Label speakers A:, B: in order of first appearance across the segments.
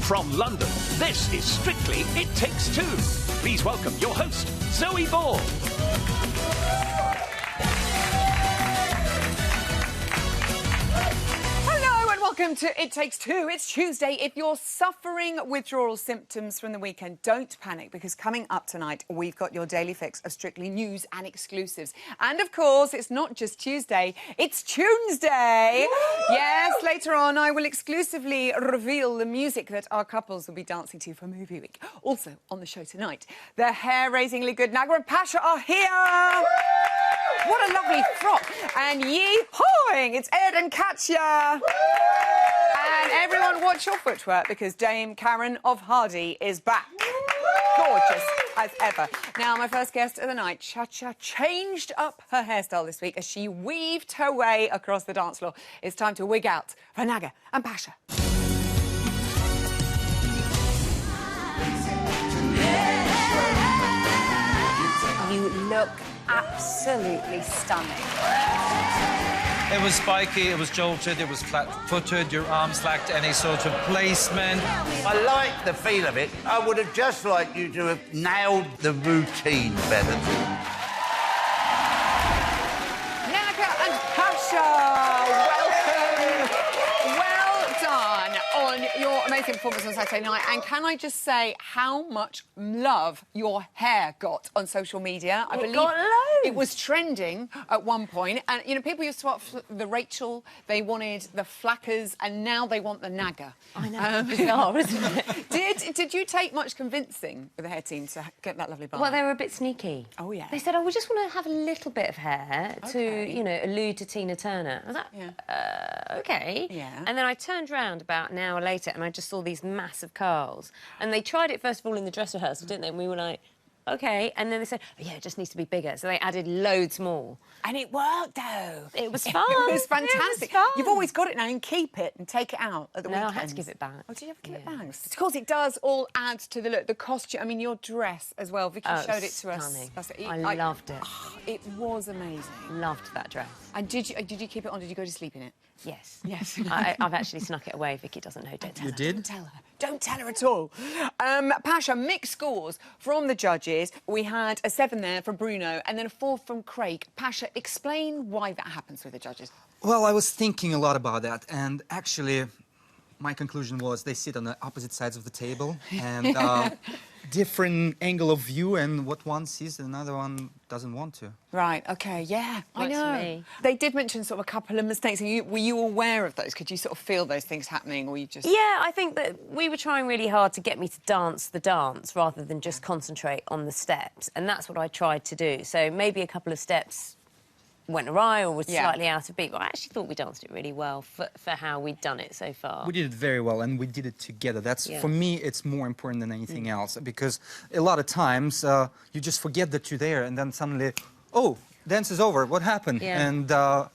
A: From London, this is Strictly It Takes Two. Please welcome your host, Zoe Ball.
B: Hello and welcome to It Takes Two. It's Tuesday. If you're suffering withdrawal symptoms from the weekend, don't panic, because coming up tonight, we've got your daily fix of Strictly news and exclusives. And of course, it's not just Tuesday, it's Tuesday. Yes, later on, I will exclusively reveal the music that our couples will be dancing to for movie week. Also, on the show tonight, the hair-raisingly good Naga and Pasha are here. What a lovely frock. And yee-hawing, it's Ed and Katya. And everyone watch your footwork, because Dame Karen of Hardy is back. Gorgeous as ever. Now, my first guest of the night, Cha-Cha, changed up her hairstyle this week as she weaved her way across the dance floor. It's time to wig out for Naga and Pasha. You look absolutely stunning.
C: It was spiky, it was jolted, it was flat-footed, your arms lacked any sort of placement.
D: I like the feel of it. I would have just liked you to have nailed the routine better.
B: Naga and Pasha, welcome. Well done on your amazing performance on Saturday night. And can I just say how much love your hair got on social media? I believe
E: got loads.
B: it was trending at one point. And, you know, people used to want the Rachel, they wanted the Flackers, and now they want the Naga.
E: I know, bizarre, isn't it?
B: Did you take much convincing with the hair team to get that lovely bar?
E: Well, they were a bit sneaky.
B: Oh, yeah.
E: They said, oh, we just want to have a little bit of hair
B: Okay.
E: to, you know, allude to Tina Turner. I was like,
B: Yeah.
E: OK.
B: Yeah.
E: And then I turned round about an hour later and I just saw these massive curls. And they tried it, first of all, in the dress rehearsal, didn't they? And we were like, OK. And then they said, oh, yeah, it just needs to be bigger. So they added loads more.
B: And it worked, though.
E: It was fun.
B: It was fantastic.
E: It was fun.
B: You've always got it now and keep it and take it out at the
E: No, I
B: weekends.
E: had to give it back.
B: Oh, did you ever give it
E: Yeah.
B: back? Of course, it does all add to the look. The costume, I mean, your dress as well. Vicky
E: Oh,
B: showed it to us.
E: stunning.
B: I
E: loved it.
B: Oh, it was amazing.
E: Loved that dress.
B: And did you keep it on? Did you go to sleep in it?
E: Yes.
B: Yes.
E: I've actually snuck it away. Vicky doesn't know. Don't tell her.
B: Don't tell her. Don't tell her at all. Pasha, mixed scores from the judges. We had a 7 there from Bruno and then a 4 from Craig. Pasha, explain why that happens with the judges.
F: Well, I was thinking a lot about that, and actually, my conclusion was they sit on the opposite sides of the table, and different angle of view, and what one sees, another one doesn't want to.
B: Right, OK, yeah, I
E: Works for
B: know.
E: me.
B: They did mention sort of a couple of mistakes. Were you aware of those? Could you sort of feel those things happening, or you just...
E: Yeah, I think that we were trying really hard to get me to dance the dance rather than just concentrate on the steps, and that's what I tried to do. So maybe a couple of steps went awry or was slightly out of beat, but I actually thought we danced it really well for how we'd done it so far.
F: We did it very well, and we did it together. That's,
E: Yeah.
F: for me, it's more important than anything else, because a lot of times you just forget that you're there, and then suddenly, oh, dance is over, what happened?
E: Yeah.
F: And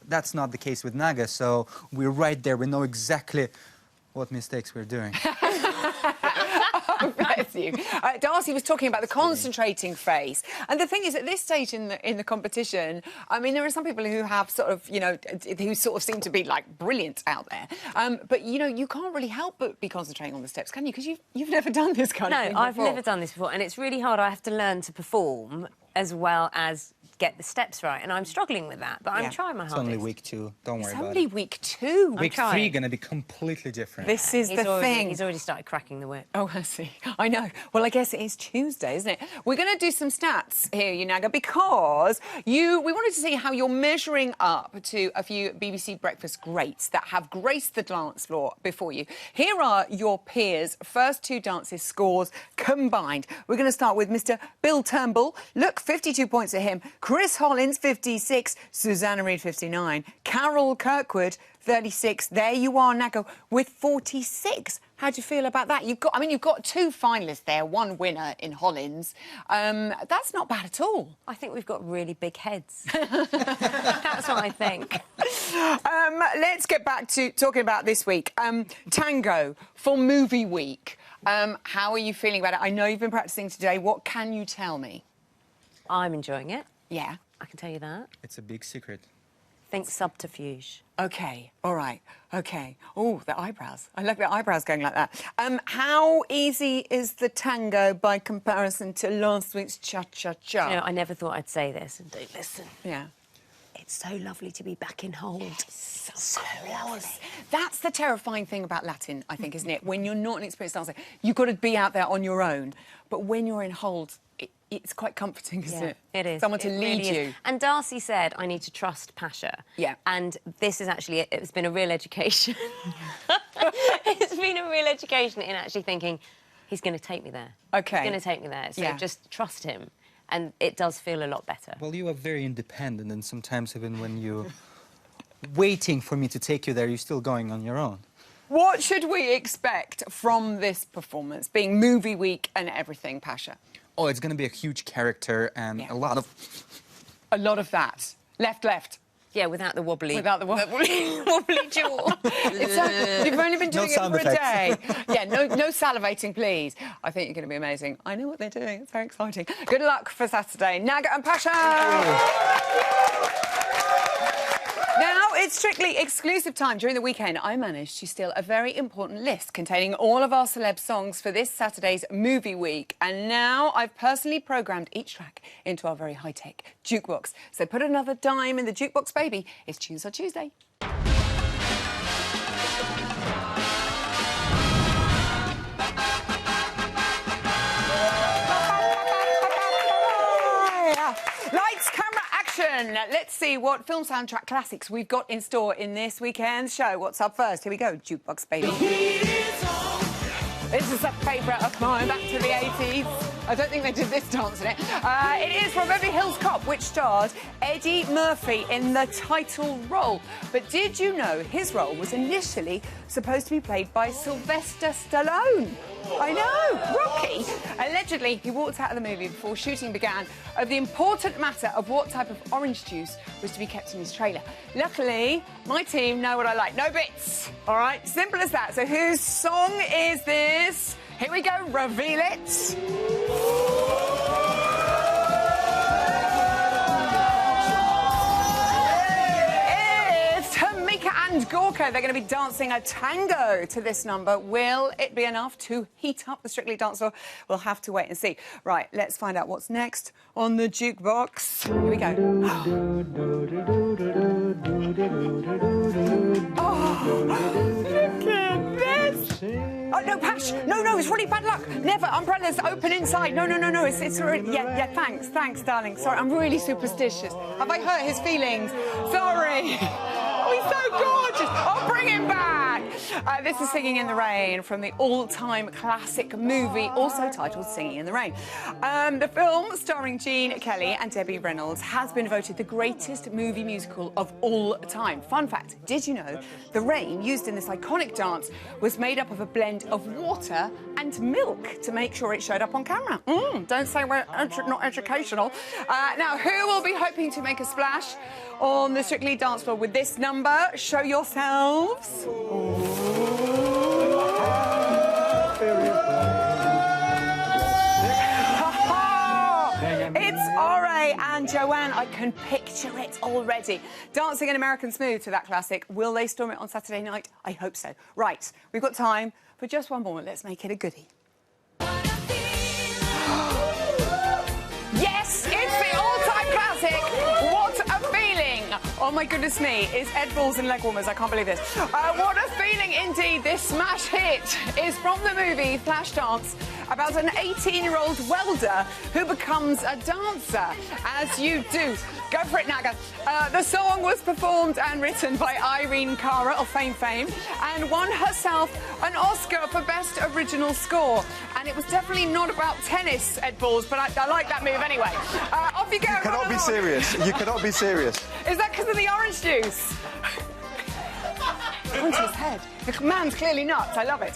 F: that's not the case with Naga, so we're right there. We know exactly what mistakes we're doing.
B: Oh, bless you. Darcy was talking about the concentrating phase. And the thing is, at this stage in the competition, I mean, there are some people who have sort of, you know, who sort of seem to be, like, brilliant out there. But, you know, you can't really help but be concentrating on the steps, can you? Because you've never done this kind of thing
E: No, I've
B: before.
E: never done this before, and it's really hard. I have to learn to perform as well as get the steps right, and I'm struggling with that, but I'm trying my
F: It's
E: hardest.
F: only week 2. Don't worry
B: It's
F: about
B: only
F: it.
B: week 2.
F: Week
E: trying.
F: 3 going to be completely different.
B: This is the thing.
E: He's already started cracking the whip.
B: Oh, I see. I know. Well, I guess it is Tuesday, isn't it? We're going to do some stats here, Yunaga, because we wanted to see how you're measuring up to a few BBC Breakfast greats that have graced the dance floor before you. Here are your peers' first 2 dances scores combined. We're going to start with Mr. Bill Turnbull. Look, 52 points at him. Chris Hollins, 56. Susanna Reid, 59. Carol Kirkwood, 36. There you are, Nago, with 46. How do you feel about that? You've got 2 finalists there, 1 winner in Hollins. That's not bad at all.
E: I think we've got really big heads. That's what I think.
B: Let's get back to talking about this week. Tango for Movie Week. How are you feeling about it? I know you've been practising today. What can you tell me?
E: I'm enjoying it.
B: Yeah.
E: I can tell you that.
F: It's a big secret.
E: Think subterfuge.
B: OK, all right, OK. Oh, the eyebrows. I like the eyebrows going like that. How easy is the tango by comparison to last week's cha-cha-cha?
E: You know, I never thought I'd say this, and don't listen.
B: Yeah.
E: It's so lovely to be back in hold. So lovely.
B: That's the terrifying thing about Latin, I think, isn't it? When you're not an experienced dancer, you've got to be out there on your own. But when you're in hold, it's quite comforting, isn't it?
E: It is.
B: Someone to lead
E: really
B: you.
E: is. And Darcy said, I need to trust Pasha.
B: Yeah.
E: And this is actually, it's been a real education. It's been a real education in actually thinking, he's going to take me there.
B: OK.
E: He's going to take me there. So just trust him. And it does feel a lot better.
F: Well, you are very independent, and sometimes even when you're waiting for me to take you there, you're still going on your own.
B: What should we expect from this performance, being Movie Week and everything, Pasha?
F: Oh, it's going to be a huge character and a lot of...
B: A lot of that. Left, left.
E: Yeah, without the wobbly...
B: Without the wobbly jaw. You've only been doing it
F: sound
B: for a day.
F: effects.
B: Yeah, no salivating, please. I think you're going to be amazing. I know what they're doing. It's very exciting. Good luck for Saturday. Naga and Pasha! Now, it's strictly exclusive time. During the weekend, I managed to steal a very important list containing all of our celeb songs for this Saturday's Movie Week. And now I've personally programmed each track into our very high-tech jukebox. So put another dime in the jukebox, baby. It's Tunes on Tuesday. Lights, camera, action. Let's see what film soundtrack classics we've got in store in this weekend's show. What's up first? Here we go, jukebox, baby. This is a favourite of mine, back to the 80s. I don't think they did this dance in it. It is from Beverly Hills Cop, which starred Eddie Murphy in the title role. But did you know his role was initially supposed to be played by Sylvester Stallone? I know, Rocky. Allegedly, he walked out of the movie before shooting began over the important matter of what type of orange juice was to be kept in his trailer. Luckily, my team know what I like. No bits. All right, simple as that. So whose song is this? Here we go, reveal it. It's Tamika and Gorka. They're going to be dancing a tango to this number. Will it be enough to heat up the Strictly dance floor? We'll have to wait and see. Right, let's find out what's next on the jukebox. Here we go. Oh, look at this. Oh, no, Pash. No, it's really bad luck. Never. Umbrellas open inside. No. It's already... Yeah, thanks, darling. Sorry, I'm really superstitious. Have I hurt his feelings? Sorry. Oh, he's so gorgeous. Oh, bring him back. This is Singing in the Rain from the all-time classic movie, also titled Singing in the Rain. The film, starring Gene Kelly and Debbie Reynolds, has been voted the greatest movie musical of all time. Fun fact, did you know the rain used in this iconic dance was made up of a blend of water and milk to make sure it showed up on camera? Don't say we're not educational. Now, who will be hoping to make a splash on the Strictly dance floor with this number? Show yourselves. It's R.A. and Joanne. I can picture it already. Dancing an American Smooth to that classic. Will they storm it on Saturday night? I hope so. Right, we've got time for just one more. Let's make it a goodie. Yes, it's the all-time classic Oh my goodness me, it's Ed Balls and leg warmers. I can't believe this. What a feeling indeed. This smash hit is from the movie Flashdance, about an 18-year-old welder who becomes a dancer, as you do. Go for it, Naga. The song was performed and written by Irene Cara of Fame and won herself an Oscar for Best Original Score. And it was definitely not about tennis, Ed Balls, but I like that move anyway. Off you go.
G: You cannot be serious. You cannot be serious.
B: Is that because of the orange juice? Onto his head. The man's clearly nuts. I love it.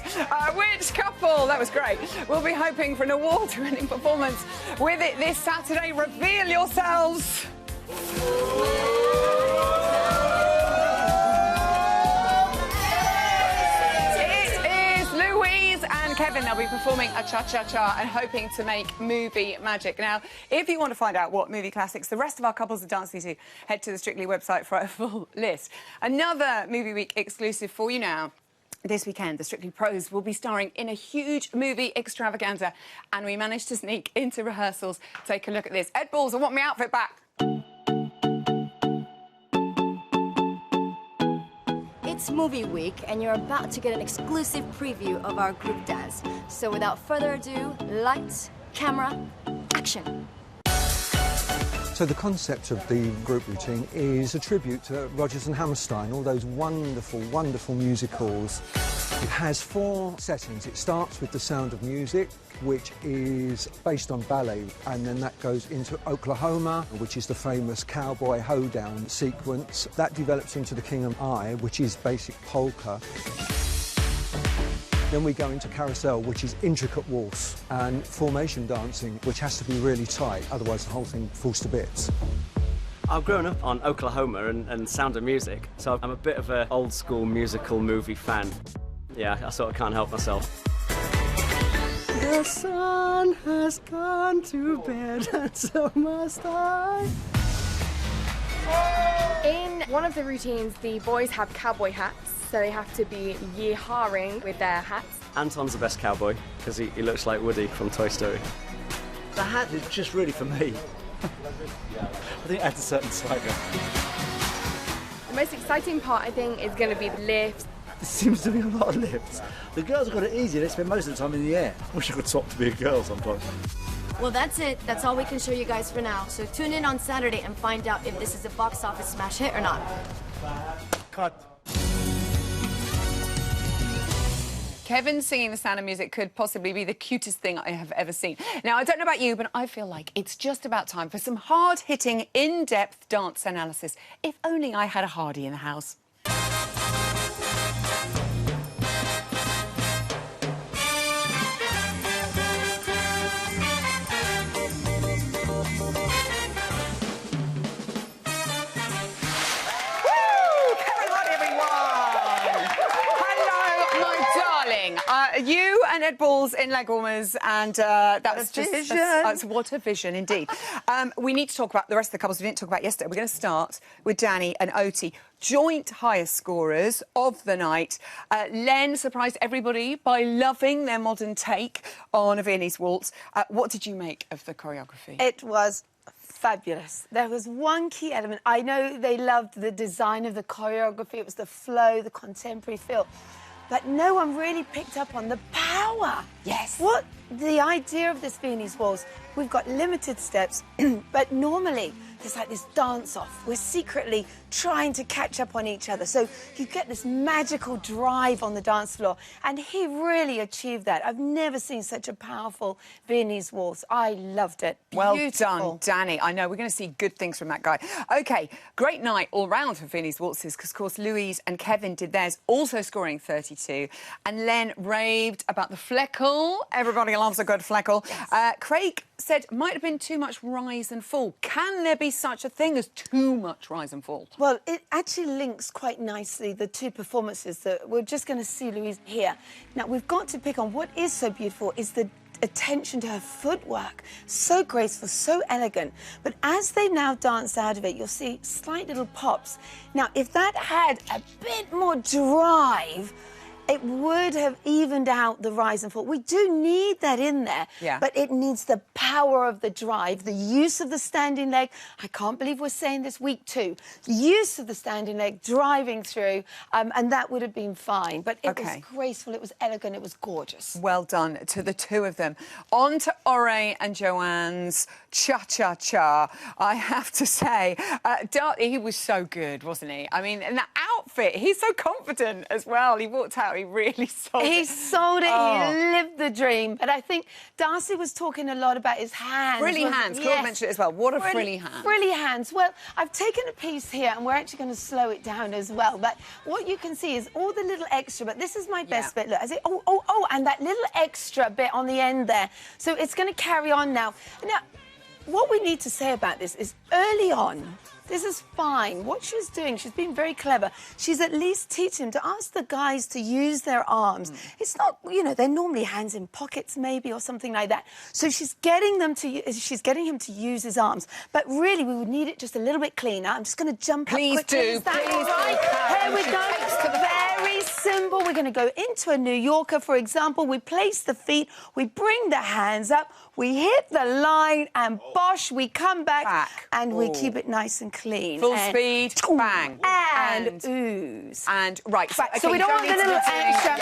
B: Which couple? That was great. We'll be hoping for an award-winning performance with it this Saturday. Reveal yourselves. Kevin, they'll be performing a cha-cha-cha and hoping to make movie magic. Now, if you want to find out what movie classics the rest of our couples are dancing to, head to the Strictly website for a full list. Another Movie Week exclusive for you now. This weekend, the Strictly Pros will be starring in a huge movie extravaganza, and we managed to sneak into rehearsals. Take a look at this. Ed Balls, I want my outfit back.
H: It's movie week, and you're about to get an exclusive preview of our group dance. So without further ado, lights, camera, action.
I: So the concept of the group routine is a tribute to Rodgers and Hammerstein, all those wonderful, wonderful musicals. It has 4 settings. It starts with The Sound of Music, which is based on ballet, and then that goes into Oklahoma, which is the famous cowboy hoedown sequence. That develops into The King and I, which is basic polka. Then we go into Carousel, which is intricate waltz, and formation dancing, which has to be really tight, otherwise the whole thing falls to bits.
J: I've grown up on Oklahoma and Sound of Music, so I'm a bit of an old-school musical movie fan. Yeah, I sort of can't help myself. The sun has gone to bed, and so must I.
K: In one of the routines, the boys have cowboy hats, so they have to be yee-hawing with their hats.
J: Anton's the best cowboy, because he looks like Woody from Toy Story.
L: The hat is just really for me. I think it adds a certain swagger.
K: The most exciting part, I think, is going to be the lifts.
L: There seems to be a lot of lifts. The girls have got it easy. They spend most of the time in the air. I wish I could swap to be a girl sometimes.
H: Well, that's it. That's all we can show you guys for now. So tune in on Saturday and find out if this is a box office smash hit or not.
L: Cut.
B: Kevin singing The Sound of Music could possibly be the cutest thing I have ever seen. Now, I don't know about you, but I feel like it's just about time for some hard-hitting, in-depth dance analysis. If only I had a Hardy in the house. You and Ed Balls in leg warmers, and that was just what a vision indeed. We need to talk about the rest of the couples we didn't talk about yesterday. We're going to start with Danny and Oti, joint highest scorers of the night. Len surprised everybody by loving their modern take on a Viennese waltz. What did you make of the choreography?
M: It was fabulous. There was one key element. I know they loved the design of the choreography. It was the flow, the contemporary feel. But no one really picked up on the power.
B: Yes.
M: What the idea of this Viennese waltz, we've got limited steps, but normally there's like this dance-off. We're secretly trying to catch up on each other. So you get this magical drive on the dance floor, and he really achieved that. I've never seen such a powerful Viennese waltz. I loved it.
B: Well
M: Beautiful.
B: done, Danny. I know we're going to see good things from that guy. OK, great night all round for Viennese waltzes, because, of course, Louise and Kevin did theirs, also scoring 32. And Len raved about the fleckle. Everybody loves a good fleckle. Yes. Craig said might have been too much rise and fall. Can there be such a thing as too much rise and fall?
M: Well, it actually links quite nicely, the two performances that we're just going to see Louise here. Now, we've got to pick on what is so beautiful is the attention to her footwork. So graceful, so elegant. But as they now dance out of it, you'll see slight little pops. Now, if that had a bit more drive, it would have evened out the rise and fall. We do need that in there, but it needs the power of the drive, the use of the standing leg. I can't believe we're saying this week 2. The use of the standing leg, driving through, and that would have been fine. But it was graceful, it was elegant, it was gorgeous.
B: Well done to the two of them. On to Ore and Joanne's cha-cha-cha. I have to say, he was so good, wasn't he? I mean, and that outfit, he's so confident as well. He walked out, he really sold it.
M: He sold it, he lived the dream. But I think Darcy was talking a lot about his hands.
B: Frilly hands, Claude mentioned it as well. What a frilly hand.
M: Frilly hands. Well, I've taken a piece here and we're actually going to slow it down as well. But what you can see is all the little extra, but this is my best bit. Look, I say, and that little extra bit on the end there. So it's going to carry on now. Now, what we need to say about this is early on, this is fine. What she's doing, she's being very clever. She's at least teaching him to ask the guys to use their arms. It's not, you know, they're normally hands in pockets maybe or something like that. So she's getting him to use his arms. But really, we would need it just a little bit cleaner. I'm just going to jump up quickly.
B: Please do.
M: Here we go. Very simple. We're going to go into a New Yorker, for example. We place the feet, we bring the hands up, we hit the line, and bosh, we come back. And we keep it nice and clean.
B: Full speed, bang.
M: And ooze.
B: And, right.
M: So we don't want the little extra...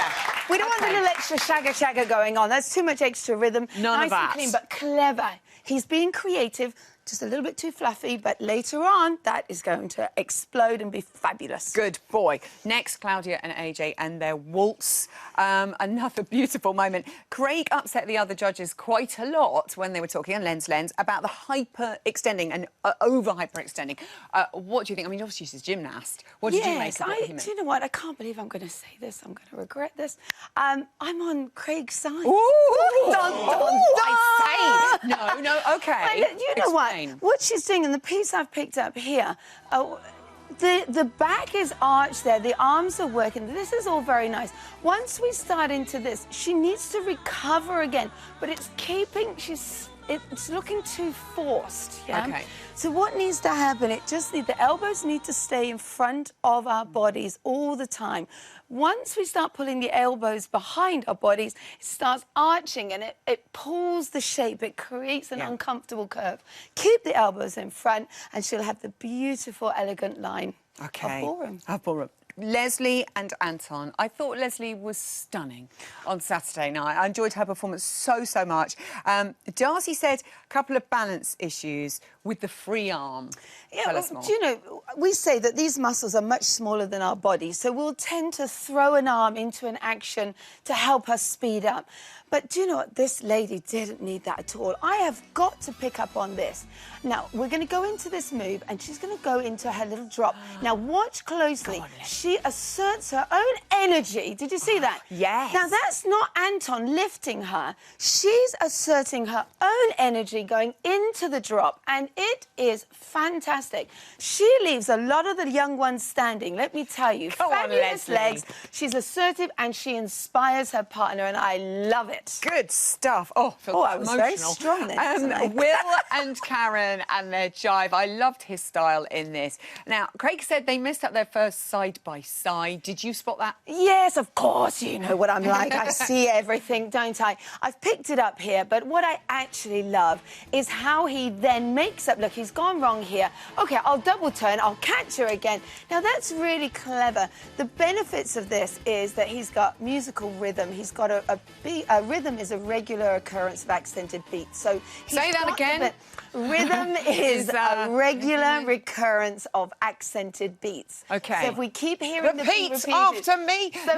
M: We don't want the little extra shagger going on. That's too much extra rhythm.
B: None of that.
M: Nice and clean, but clever. He's being creative. Just a little bit too fluffy, but later on, that is going to explode and be fabulous.
B: Good boy. Next, Claudia and AJ and their waltz. Another beautiful moment. Craig upset the other judges quite a lot when they were talking on Lens about the hyper-extending and over-hyper-extending. What do you think? I mean, obviously she's a gymnast. What did you make of what he meant?
M: Do you know what? I can't believe I'm going to say this. I'm going to regret this. I'm on Craig's side.
B: Ooh!
M: Dun, dun, dun.
B: I say. No, OK.
M: You know what? What she's doing in the piece I've picked up here, the back is arched there, the arms are working. This is all very nice. Once we start into this, she needs to recover again, but it's looking too forced,
B: Okay.
M: So what needs to happen, the elbows need to stay in front of our bodies all the time. Once we start pulling the elbows behind our bodies, it starts arching and it pulls the shape. It creates an uncomfortable curve. Keep the elbows in front and she'll have the beautiful, elegant line of ballroom.
B: Ballroom. Leslie and Anton. I thought Leslie was stunning on Saturday night. I enjoyed her performance so much. Darcy said a couple of balance issues with the free arm. Tell us more.
M: Do you know, we say that these muscles are much smaller than our body, so we'll tend to throw an arm into an action to help us speed up. But do you know what? This lady didn't need that at all. I have got to pick up on this. Now, we're going to go into this move, and she's going to go into her little drop. Now, watch closely. She asserts her own energy. Did you see that?
B: Yes.
M: Now, that's not Anton lifting her. She's asserting her own energy going into the drop, and it is fantastic. She leaves a lot of the young ones standing, let me tell you. Fabulous legs. She's assertive, and she inspires her partner, and I love it.
B: Good stuff. Oh,
M: I was very strong then.
B: Will and Karen and their jive. I loved his style in this. Now, Craig said they messed up their first side-by-side. Did you spot that?
M: Yes, of course. You know what I'm like. I see everything, don't I? I've picked it up here, but what I actually love is how he then makes up. Look, he's gone wrong here. OK, I'll double turn. I'll catch her again. Now, that's really clever. The benefits of this is that he's got musical rhythm. He's got a rhythm is a regular occurrence of accented beats. So
B: say that again.
M: Rhythm is a regular recurrence of accented beats.
B: OK.
M: So if we keep hearing the beat repeated,
B: after me.
M: So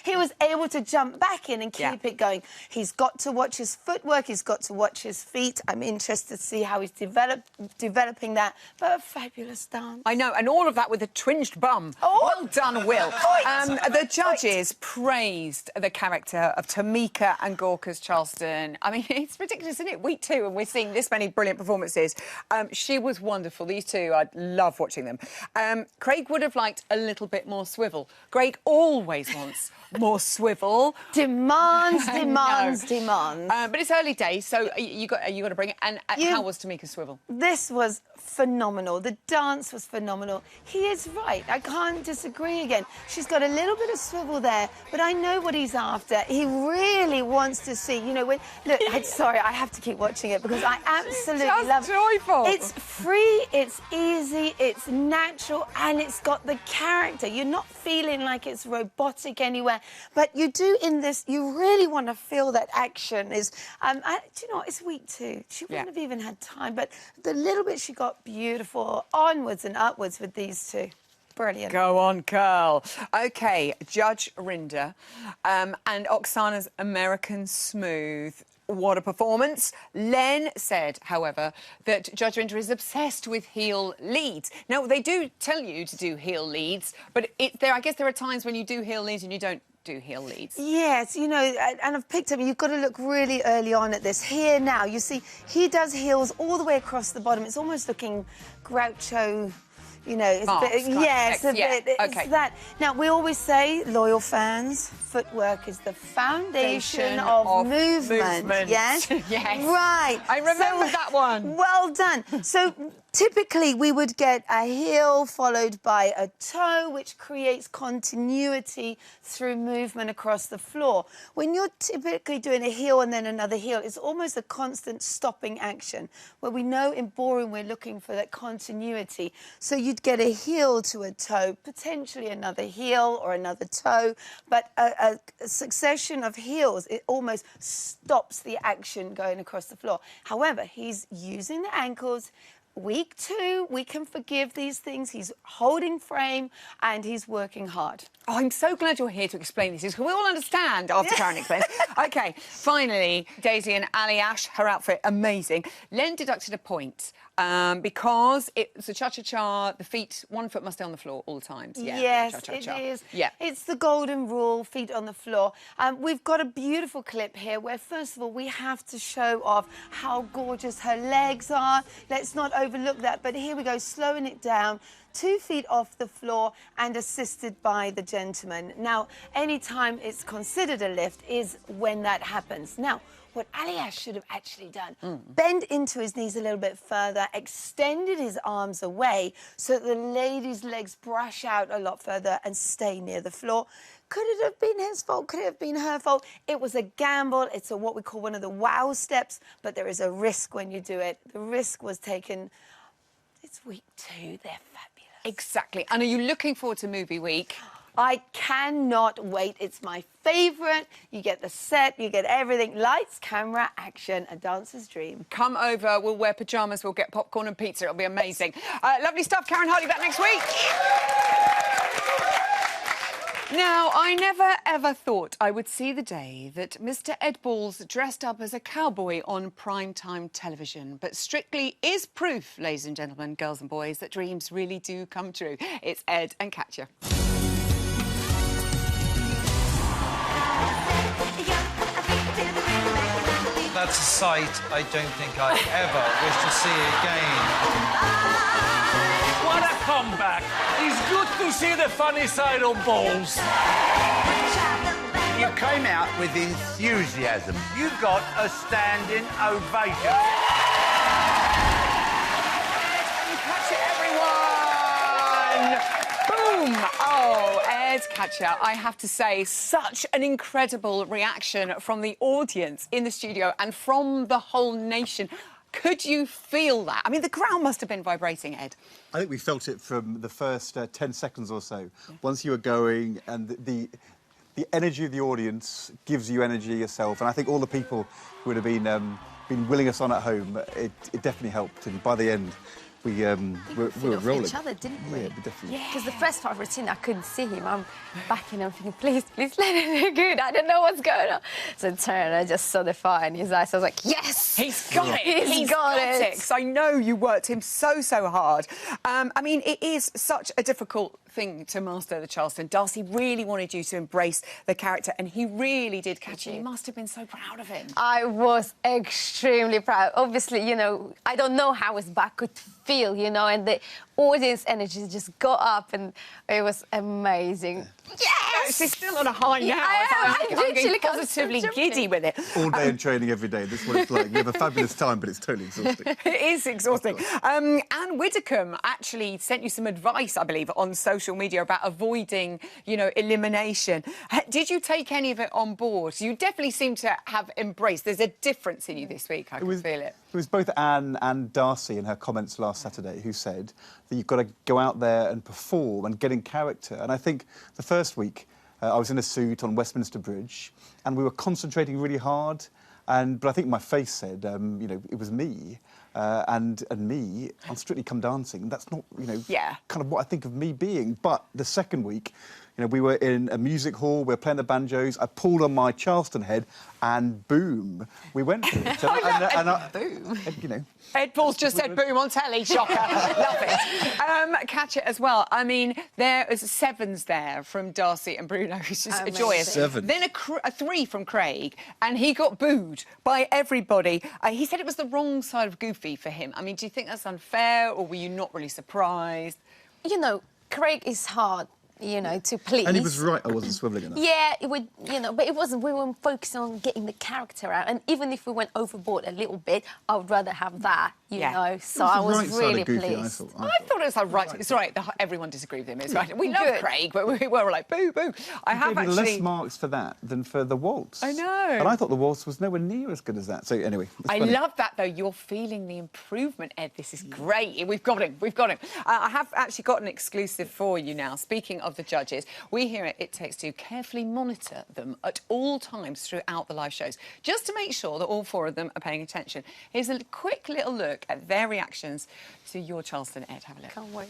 M: he was able to jump back in and keep it going. He's got to watch his footwork. He's got to watch his feet. I'm interested to see how he's developing that. But a fabulous dance.
B: I know, and all of that with a twinged bum. Well done, Will. The judges praised the character of Tamika and Gorka's Charleston. I mean, it's ridiculous, isn't it? Week 2, and we're seeing this many brilliant performances. She was wonderful. These two, I love watching them. Craig would have liked a little bit more swivel. Craig always wants more swivel.
M: Demands.
B: But it's early days, so you got to bring it. And how was Tamika's swivel?
M: This was phenomenal. The dance was phenomenal. He is right. I can't disagree again. She's got a little bit of swivel there, but I know what he's after. He really wants to see, you know, when... Look, sorry, I have to keep watching it because I absolutely love it.
B: Joyful.
M: It's free, it's easy, it's natural, and it's got the character. You're not feeling like it's robotic anywhere, but you do in this, you really want to feel that action is... do you know what? It's week 2. She wouldn't have even had time, but the little bit she got, beautiful. Onwards and upwards with these two. Brilliant.
B: Go on, Curl. OK, Judge Rinder and Oksana's American Smooth. What a performance. Len said, however, that Judge Rinder is obsessed with heel leads. Now, they do tell you to do heel leads, but I guess there are times when you do heel leads and you don't do heel leads.
M: Yes, you know, and I've picked up, you've got to look really early on at this. Here now, you see, he does heels all the way across the bottom. It's almost looking Groucho, you know, it's it's that. Now, we always say, loyal fans, footwork is the foundation of movement. Yes?
B: Yes.
M: Right.
B: I remember that one.
M: Well done. So, typically, we would get a heel followed by a toe, which creates continuity through movement across the floor. When you're typically doing a heel and then another heel, it's almost a constant stopping action, where we know in ballroom we're looking for that continuity. So you'd get a heel to a toe, potentially another heel or another toe, but a succession of heels, it almost stops the action going across the floor. However, he's using the ankles. Week 2, we can forgive these things. He's holding frame and he's working hard.
B: Oh, I'm so glad you're here to explain this, because we all understand after Karen explains. OK, finally, Daisy and Ali Ash, her outfit, amazing. Len deducted a point because it's a cha-cha-cha, the feet, one foot must stay on the floor all the time. Yeah,
M: yes, it is.
B: Yeah.
M: It's the golden rule, feet on the floor. We've got a beautiful clip here where, first of all, we have to show off how gorgeous her legs are. Let's not overlook that, but here we go, slowing it down. 2 feet off the floor and assisted by the gentleman. Now, any time it's considered a lift is when that happens. Now, what Ali Ash should have actually done, bend into his knees a little bit further, extended his arms away so that the lady's legs brush out a lot further and stay near the floor. Could it have been his fault? Could it have been her fault? It was a gamble. It's what we call one of the wow steps, but there is a risk when you do it. The risk was taken. It's week 2. They're fabulous.
B: Exactly. And are you looking forward to movie week?
M: I cannot wait. It's my favourite. You get the set, you get everything. Lights, camera, action, a dancer's dream.
B: Come over, we'll wear pyjamas, we'll get popcorn and pizza. It'll be amazing. Lovely stuff. Karen Hartley back next week. Now, I never, ever thought I would see the day that Mr. Ed Balls dressed up as a cowboy on primetime television. But Strictly is proof, ladies and gentlemen, girls and boys, that dreams really do come true. It's Ed and Katya.
C: That's a sight I don't think I ever wish to see again.
A: What a comeback! It's good to see the funny side of Balls.
D: You came out with enthusiasm. You got a standing ovation.
B: Catch it, everyone! Boom! Oh, Ed, Katya, I have to say, such an incredible reaction from the audience in the studio and from the whole nation. Could you feel that? I mean, the crowd must have been vibrating, Ed.
G: I think we felt it from the first 10 seconds or so. Yeah. Once you were going, and the energy of the audience gives you energy yourself. And I think all the people who would have been willing us on at home, it definitely helped. And by the end, we were rolling.
E: Each other, didn't we?
G: Yeah, definitely.
E: Because the first part of the routine, I couldn't see him. I'm backing him, thinking, please, please let it be good. I don't know what's going on. So I turned, I just saw the fire in his eyes. I was like, yes!
B: He's got it!
E: He's got it!
B: Because I know you worked him so hard. I mean, it is such a difficult thing to master the Charleston. Darcy really wanted you to embrace the character, and he really did catch you. You must have been so proud of him.
N: I was extremely proud. Obviously, you know, I don't know how his back could feel, you know, and the audience energy just got up, and it was amazing. Yes!
B: She's still on a high now. I'm getting positively giddy with it.
G: All day and training every day. This is what it's like. You have a fabulous time, but it's totally exhausting.
B: It is exhausting. Anne Widdecombe actually sent you some advice, I believe, on social media about avoiding, you know, elimination. Did you take any of it on board? You definitely seem to have embraced. There's a difference in you this week. I can feel it.
G: It was both Anne and Darcy in her comments last Saturday who said that you've got to go out there and perform and get in character. And I think the first week I was in a suit on Westminster Bridge and we were concentrating really hard. But I think my face said, you know, it was me and me on Strictly Come Dancing. That's not, you know, kind of what I think of me being. But the second week, you know, we were in a music hall, we were playing the banjos, I pulled on my Charleston head and boom, we went for it.
B: Boom.
G: You know.
B: Ed Balls just said boom on telly, shocker. Love it. Catch it as well. I mean, there is sevens there from Darcy and Bruno, which is joyous.
G: Seven.
B: Then a 3 from Craig, and he got booed by everybody. He said it was the wrong side of goofy for him. I mean, do you think that's unfair, or were you not really surprised?
N: You know, Craig is hard, you know, to please.
G: And he was right, I wasn't swivelling enough.
N: Yeah, it would, you know, but it wasn't. We were focusing on getting the character out, and even if we went overboard a little bit, I would rather have that, you know. So I was really pleased.
B: I thought it was like right. It's all right. Everyone disagreed with him. It's right. We love Craig, but we were like boo boo. I have
G: gave me
B: actually
G: less marks for that than for the waltz.
B: I know.
G: And I thought the waltz was nowhere near as good as that. So anyway,
B: I love that though. You're feeling the improvement, Ed. This is great. We've got him. We've got him. I have actually got an exclusive for you now. Speaking of the judges, we here at It Takes Two carefully monitor them at all times throughout the live shows, just to make sure that all 4 of them are paying attention. Here's a quick little look at their reactions to your Charleston, Ed. Have a look.
N: Can't wait.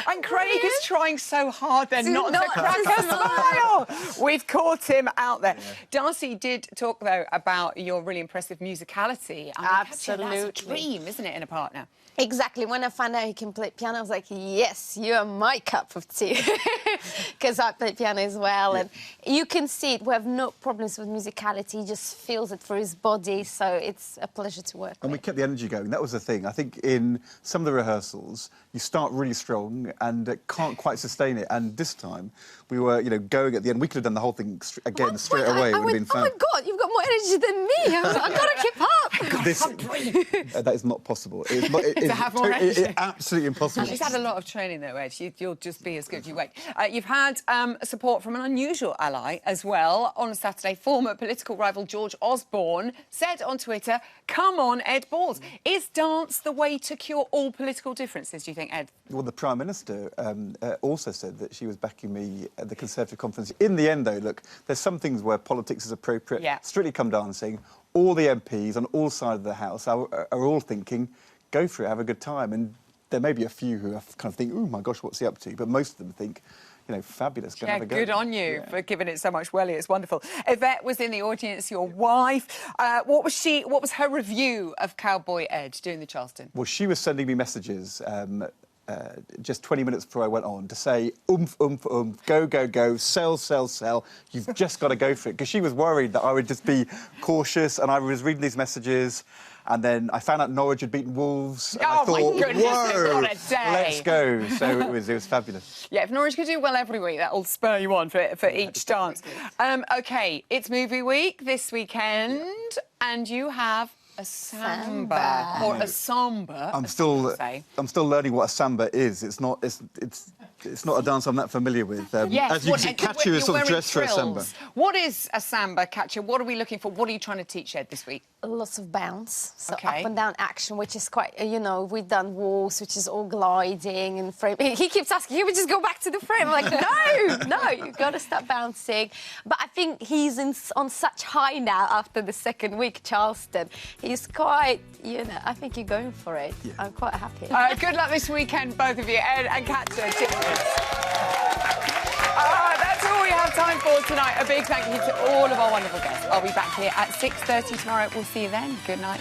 B: And Craig is trying so hard then not to crack a smile. We've caught him out there. Yeah. Darcy did talk, though, about your really impressive musicality. I mean,
N: absolutely.
B: That's a dream, isn't it, in a partner?
N: Exactly. When I found out he can play piano, I was like, yes, you are my cup of tea. Because I play piano as well. Yeah. And you can see it. We have no problems with musicality. He just feels it through his body. So it's a pleasure to work with.
G: And we kept the energy going. That was the thing. I think in some of the rehearsals, you start really strong and can't quite sustain it. And this time, we were, you know, going at the end. We could have done the whole thing again straight away. It would have been fun.
N: Oh, my God, you've got more energy than me. I've got to keep
G: up. That is not possible.
B: To have more energy.
G: It's absolutely impossible.
B: He's had a lot of training, though, Ed. You'll just be as good. You wait. You've had support from an unusual ally as well. On Saturday, former political rival George Osborne said on Twitter, "Come on, Ed Balls. Is dance the way to cure all political differences, do you think, Ed?"
G: Well, the Prime Minister also said that she was backing me at the Conservative conference. In the end, though, look, there's some things where politics is appropriate.
B: Yeah.
G: Strictly Come Dancing. All the MPs on all sides of the House are all thinking, go for it, have a good time. And there may be a few who kind of think, oh, my gosh, what's he up to? But most of them think, you know, fabulous, go and have a go.
B: Good on you for giving it so much welly. It's wonderful. Yvette was in the audience, your wife. What was her review of Cowboy Ed doing the Charleston?
G: Well, she was sending me messages just 20 minutes before I went on to say, oomph, oomph, oomph, go, go, go, sell, sell, sell. You've just got to go for it. Because she was worried that I would just be cautious, and I was reading these messages, and then I found out Norwich had beaten Wolves. And I thought,
B: my goodness,
G: whoa,
B: what a day.
G: Let's go. So it was fabulous.
B: Yeah, if Norwich could do well every week, that'll spur you on for each dance. OK, it's movie week this weekend, and you have a samba. Or a samba.
G: I'm still learning what a samba is. It's not a dance I'm that familiar with.
B: Yes,
G: as you can see, Katya is sort of dressed for a samba.
B: What is a samba, Katya? What are we looking for? What are you trying to teach Ed this week?
N: Lots of bounce, so up and down action, which is quite, you know, we've done waltz, which is all gliding and frame. He keeps asking, can we just go back to the frame? I'm like, no, you've got to start bouncing. But I think he's on such high now after the second week, Charleston. He's quite, you know, I think you're going for it. Yeah. I'm quite happy.
B: Good luck this weekend, both of you, Ed and Katya. Cheers. we have time for tonight. A big thank you to all of our wonderful guests. I'll be back here at 6:30 tomorrow. We'll see you then. Good night.